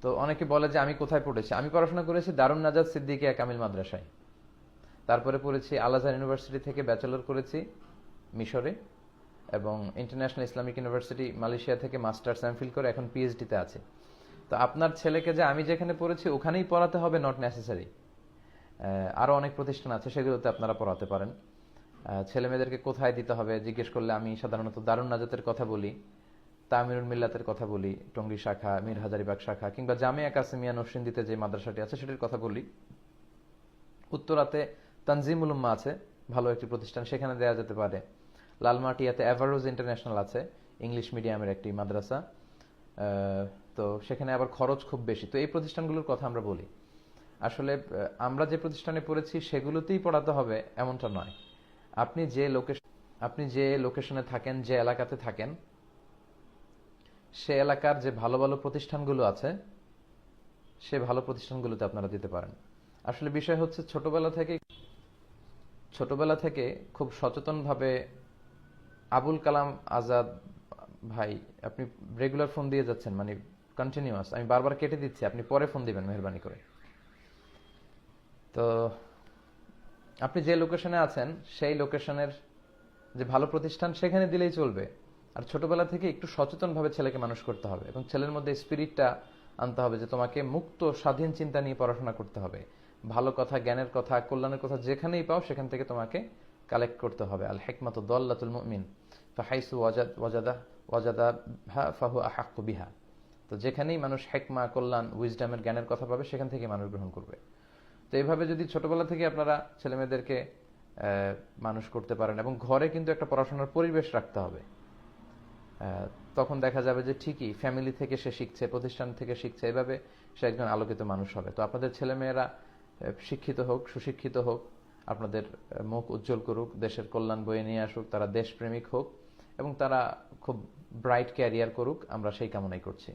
তো অনেকে বলে যে আমি কোথায় পড়েছি। আমি পড়াশোনা করেছি দারুন নাজাত সিদ্দিকিয়া কামিল মাদ্রাসায়। তারপরে পড়েছি আল আজহার ইউনিভার্সিটি থেকে ব্যাচেলর করেছি মিশরে, এবং ইন্টারন্যাশনাল ইসলামিক ইউনিভার্সিটি মালয়েশিয়া থেকে মাস্টার্স এমফিল করে এখন পিএইচডিতে আছে। তো আপনার ছেলেকে যে আমি যেখানে পড়েছি ওখানেই পড়াতে হবে নট নেসেসারি। আরো অনেক প্রতিষ্ঠান আছে, সেগুলোতে আপনারা পড়াতে পারেন। ছেলে মেয়েদেরকে কোথায় দিতে হবে জিজ্ঞেস করলে আমি সাধারণত দারুন নাজাতের কথা বলি, তামিরুল মিল্লাতের কথা বলি, টঙ্গী শাখা, মীর হাজারিবাগ শাখা, কিংবা জামিয়া কাসিমিয়া নরসিংদীতে যে মাদ্রাসাটি আছে সেটির কথা বলি। উত্তরাতে তানজিমুল উম্মাহ আছে, ভালো একটি প্রতিষ্ঠান, সেখানে দেওয়া যেতে পারে। লালমাটিয়াতে এভারোজ ইন্টারন্যাশনাল আছে, ইংলিশ মিডিয়ামের একটি মাদ্রাসা। তো সেখানে আবার খরচ খুব বেশি। তো এই প্রতিষ্ঠানগুলোর কথা আমরা বলি। আসলে আমরা যে প্রতিষ্ঠানে পড়েছি সেগুলোতেই পড়াতে হবে এমনটা নয়। আপনি যে লোকেশনে থাকেন, যে এলাকাতে থাকেন, সে এলাকার যে ভালো ভালো প্রতিষ্ঠানগুলো আছে সে ভালো প্রতিষ্ঠানগুলোতে আপনারা দিতে পারেন। আসলে বিষয় হচ্ছে ছোটবেলা থেকে খুব সচেতনভাবে আবুল কালাম আজাদ ভাই, আপনি রেগুলার ফোন দিয়ে যাচ্ছেন, মানে কন্টিনিউয়াস, আমি বারবার কেটে দিচ্ছি, আপনি পরে ফোন দিবেন মেহরবানি করে। তো আপনি যে লোকেশনে আছেন সেই লোকেশনের যে ভালো প্রতিষ্ঠান সেখানে দিলেই চলবে। আর ছোটবেলা থেকে একটু সচেতনভাবে ছেলেকে মানুষ করতে হবে, এবং ছেলের মধ্যে স্পিরিটটা আনতে হবে যে তোমাকে মুক্ত স্বাধীন চিন্তা নিয়ে পড়াশোনা করতে হবে। ভালো কথা, জ্ঞানের কথা, কল্যাণের কথা যেখানেই পাও সেখান থেকে তোমাকে কালেক্ট করতে হবে। আল হিকমাতু দাল্লাতুল মুমিন ফাহাইসু ওয়াজাদাহা ফাহু আহাক্কু বিহা। তো যেখানেই মানুষ হিকমা, কল্যাণ, উইজডমের, জ্ঞানের কথা পাবে সেখান থেকে মানুষ গ্রহণ করবে। তো এইভাবে যদি ছোটবেলা থেকে আপনারা ছেলেমেয়েদেরকে মানুষ করতে পারেন, এবং ঘরে কিন্তু একটা পড়াশোনার পরিবেশ রাখতে হবে, তখন দেখা যাবে যে ঠিকই ফ্যামিলি থেকে সে শিখছে, প্রতিষ্ঠান থেকে শিখছে, এভাবে সে একজন আলোকিত মানুষ হবে। তো আপনাদের ছেলেমেয়েরা শিক্ষিত হোক, সুশিক্ষিত হোক, আপনাদের মুখ উজ্জ্বল করুক, দেশের কল্যাণ বয়ে নিয়ে আসুক, তারা দেশপ্রেমিক হোক, এবং তারা খুব ব্রাইট ক্যারিয়ার করুক, আমরা সেই কামনাই করছি।